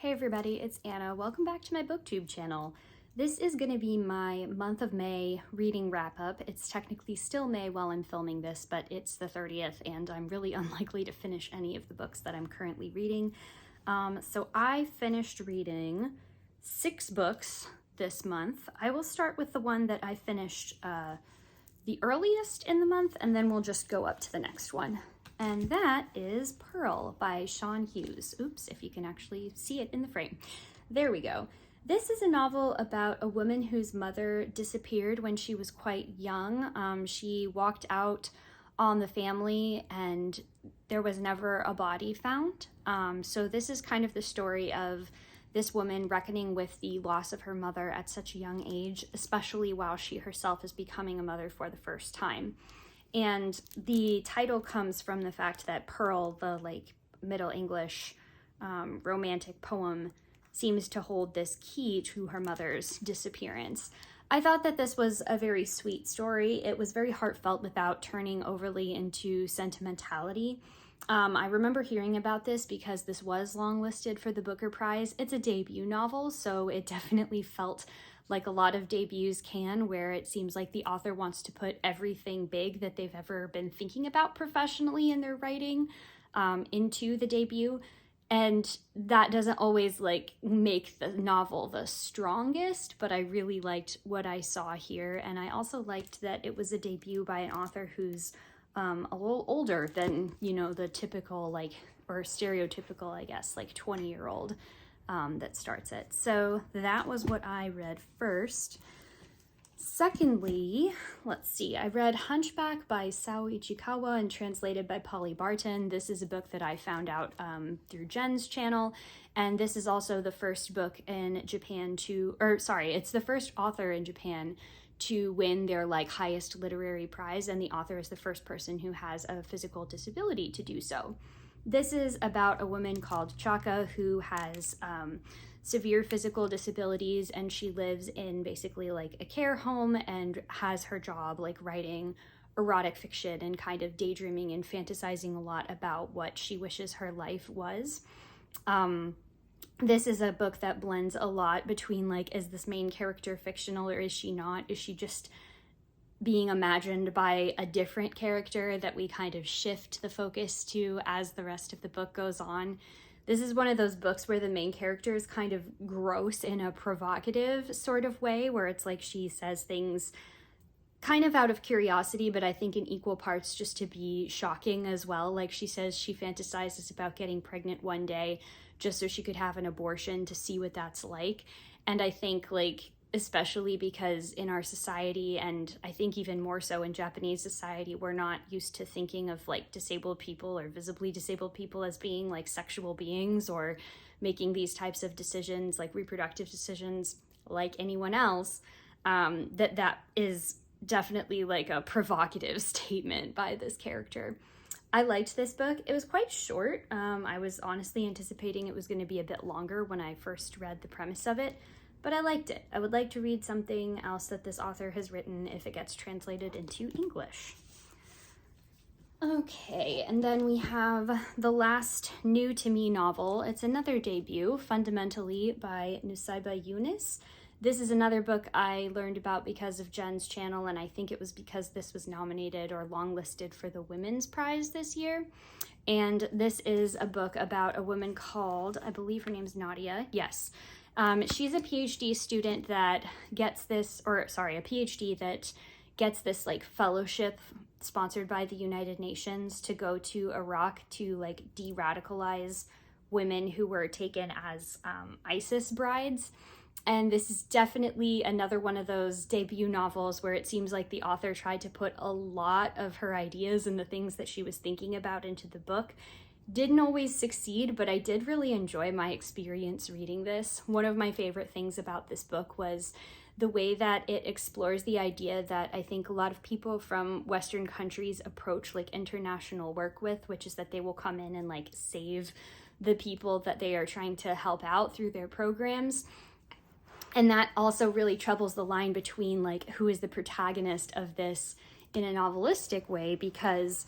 Hey everybody, it's Anna. Welcome back to my booktube channel. This is going to be my month of May reading wrap up. It's technically still May while I'm filming this, but it's the 30th and I'm really unlikely to finish any of the books that I'm currently reading. So I finished reading 6 books this month. I will start with the one that I finished the earliest in the month, and then we'll just go up to the next one. And that is Pearl by Sean Hughes. Oops, if you can actually see it in the frame. There we go. This is a novel about a woman whose mother disappeared when she was quite young. She walked out on the family and there was never a body found. So this is kind of the story of this woman reckoning with the loss of her mother at such a young age, especially while she herself is becoming a mother for the first time. And the title comes from the fact that Pearl, the Middle English romantic poem, seems to hold this key to her mother's disappearance. I thought that this was a very sweet story. It was very heartfelt without turning overly into sentimentality. I remember hearing about this because this was longlisted for the Booker Prize. It's a debut novel, so it definitely felt like a lot of debuts can, where it seems like the author wants to put everything big that they've ever been thinking about professionally in their writing into the debut. And that doesn't always make the novel the strongest, but I really liked what I saw here. And I also liked that it was a debut by an author who's a little older than, the typical or stereotypical, I guess, 20-year-old that starts it. So that was what I read first. Secondly, let's see, I read Hunchback by Sao Ichikawa and translated by Polly Barton. This is a book that I found out through Jen's channel, and this is also the first book in Japan it's the first author in Japan to win their highest literary prize, and the author is the first person who has a physical disability to do so. This is about a woman called Chaka who has severe physical disabilities, and she lives in basically a care home and has her job writing erotic fiction and kind of daydreaming and fantasizing a lot about what she wishes her life was. This is a book that blends a lot between is this main character fictional or is she not? Is she just being imagined by a different character that we kind of shift the focus to as the rest of the book goes on? This is one of those books where the main character is kind of gross in a provocative sort of way, where it's she says things kind of out of curiosity, but I think in equal parts just to be shocking as well. She says she fantasizes about getting pregnant one day just so she could have an abortion to see what that's like. And I think especially because in our society, and I think even more so in Japanese society, we're not used to thinking of disabled people or visibly disabled people as being sexual beings or making these types of decisions, reproductive decisions, like anyone else. That is definitely a provocative statement by this character. I liked this book. It was quite short. I was honestly anticipating it was going to be a bit longer when I first read the premise of it, but I liked it. I would like to read something else that this author has written if it gets translated into English. Okay, and then we have the last new to me novel. It's another debut, Fundamentally by Nusaiba Yunus. This is another book I learned about because of Jen's channel, and I think it was because this was nominated or longlisted for the Women's Prize this year. And this is a book about a woman called, I believe her name's Nadia. Yes. She's a PhD student that gets this, a PhD that gets this fellowship sponsored by the United Nations to go to Iraq to de-radicalize women who were taken as ISIS brides. And this is definitely another one of those debut novels where it seems like the author tried to put a lot of her ideas and the things that she was thinking about into the book. Didn't always succeed, but I did really enjoy my experience reading this. One of my favorite things about this book was the way that it explores the idea that I think a lot of people from Western countries approach international work with, which is that they will come in and save the people that they are trying to help out through their programs. And that also really troubles the line between who is the protagonist of this in a novelistic way, because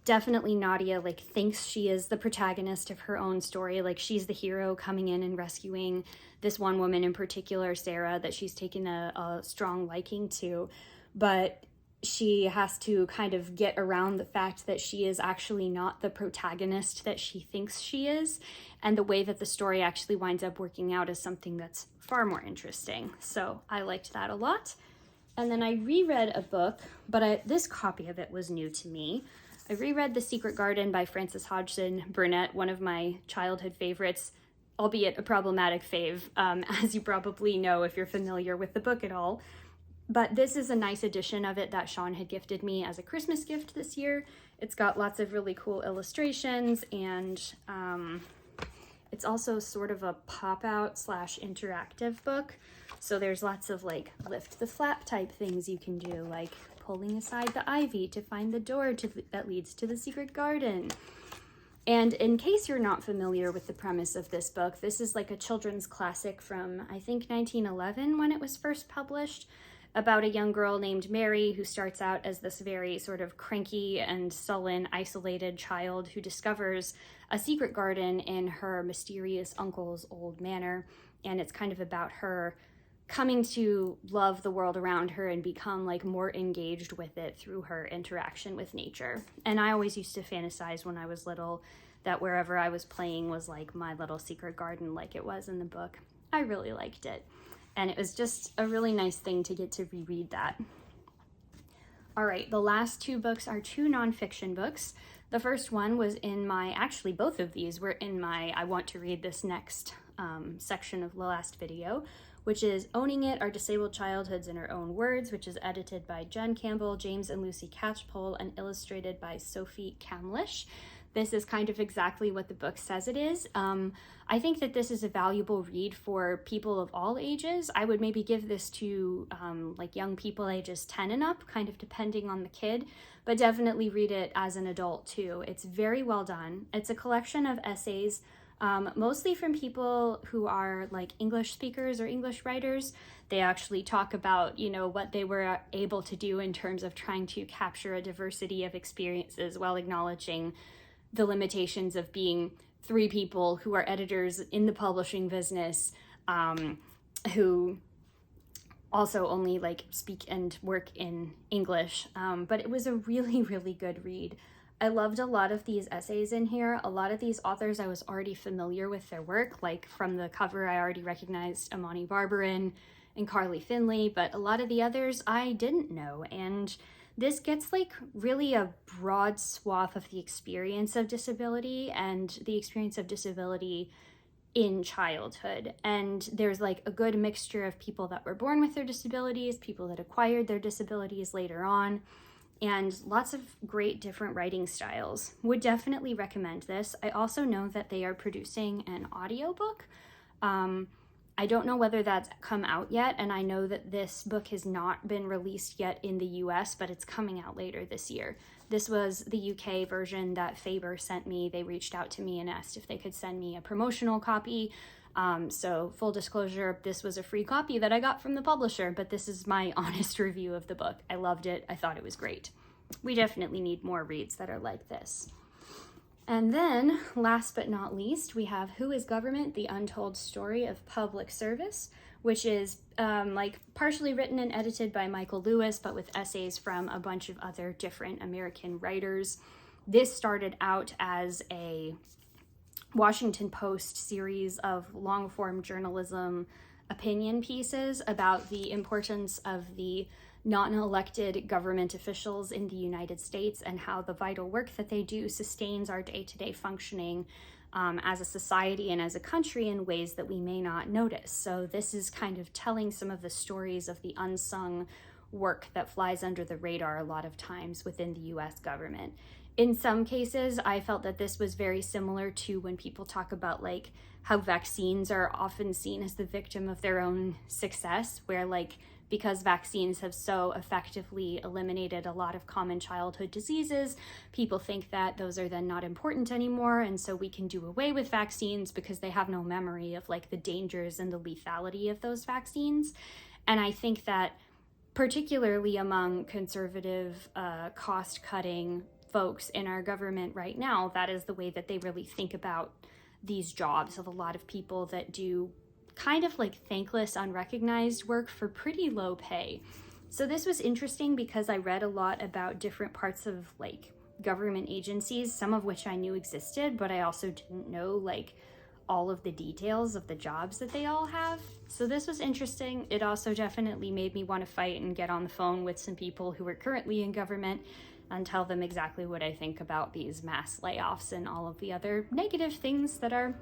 definitely Nadia like thinks she is the protagonist of her own story. Like she's the hero coming in and rescuing this one woman in particular, Sarah, that she's taken a strong liking to. But she has to kind of get around the fact that she is actually not the protagonist that she thinks she is. And the way that the story actually winds up working out is something that's far more interesting. So I liked that a lot. And then I reread a book, but this copy of it was new to me. I reread The Secret Garden by Frances Hodgson Burnett, one of my childhood favorites, albeit a problematic fave, as you probably know if you're familiar with the book at all. But this is a nice edition of it that Sean had gifted me as a Christmas gift this year. It's got lots of really cool illustrations, and it's also sort of a pop-out / interactive book. So there's lots of like lift the flap type things you can do, like pulling aside the ivy to find the door that leads to the secret garden. And in case you're not familiar with the premise of this book, this is like a children's classic from, I think, 1911 when it was first published, about a young girl named Mary who starts out as this very sort of cranky and sullen, isolated child who discovers a secret garden in her mysterious uncle's old manor. And it's kind of about her coming to love the world around her and become like more engaged with it through her interaction with nature. And I always used to fantasize when I was little that wherever I was playing was like my little secret garden like it was in the book. I really liked it. And it was just a really nice thing to get to reread that. All right, the last two books are two nonfiction books. The first one was in my, actually both of these were in my I want to read this next section of the last video, which is Owning It, Our Disabled Childhoods in Our Own Words, which is edited by Jen Campbell, James and Lucy Catchpole, and illustrated by Sophie Camlish. This is kind of exactly what the book says it is. I think that this is a valuable read for people of all ages. I would maybe give this to like young people ages 10 and up, kind of depending on the kid, but definitely read it as an adult too. It's very well done. It's a collection of essays, mostly from people who are like English speakers or English writers. They actually talk about, you know, what they were able to do in terms of trying to capture a diversity of experiences while acknowledging the limitations of being three people who are editors in the publishing business, who also only like speak and work in English. But it was a really, really good read. I loved a lot of these essays in here. A lot of these authors I was already familiar with their work, like from the cover I already recognized Amani Barberin and Carly Finley, but a lot of the others I didn't know. And this gets like really a broad swath of the experience of disability and the experience of disability in childhood. And there's like a good mixture of people that were born with their disabilities, people that acquired their disabilities later on, and lots of great different writing styles. Would definitely recommend this. I also know that they are producing an audiobook. I don't know whether that's come out yet, and I know that this book has not been released yet in the US, but it's coming out later this year. This was the UK version that Faber sent me. They reached out to me and asked if they could send me a promotional copy. So full disclosure, this was a free copy that I got from the publisher, but this is my honest review of the book. I loved it. I thought it was great. We definitely need more reads that are like this. And then, last but not least, we have Who is Government? The Untold Story of Public Service, which is like partially written and edited by Michael Lewis, but with essays from a bunch of other different American writers. This started out as a Washington Post series of long-form journalism opinion pieces about the importance of the non-elected government officials in the United States and how the vital work that they do sustains our day-to-day functioning as a society and as a country in ways that we may not notice. So this is kind of telling some of the stories of the unsung work that flies under the radar a lot of times within the US government. In some cases, I felt that this was very similar to when people talk about like how vaccines are often seen as the victim of their own success, where like because vaccines have so effectively eliminated a lot of common childhood diseases, people think that those are then not important anymore, and so we can do away with vaccines because they have no memory of like the dangers and the lethality of those vaccines. And I think that particularly among conservative, cost-cutting, folks in our government right now, that is the way that they really think about these jobs, of a lot of people that do kind of like thankless, unrecognized work for pretty low pay. So this was interesting because I read a lot about different parts of like government agencies, some of which I knew existed, but I also didn't know like all of the details of the jobs that they all have. So this was interesting. It also definitely made me want to fight and get on the phone with some people who are currently in government and tell them exactly what I think about these mass layoffs and all of the other negative things that are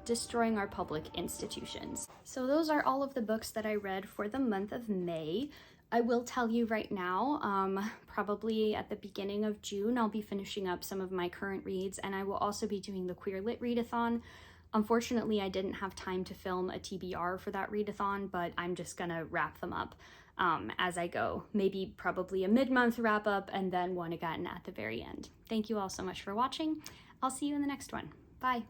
destroying our public institutions. So those are all of the books that I read for the month of May. I will tell you right now, probably at the beginning of June, I'll be finishing up some of my current reads, and I will also be doing the Queer Lit Readathon. Unfortunately, I didn't have time to film a TBR for that readathon, but I'm just gonna wrap them up as I go. Maybe probably a mid-month wrap up and then one again at the very end. Thank you all so much for watching. I'll see you in the next one. Bye.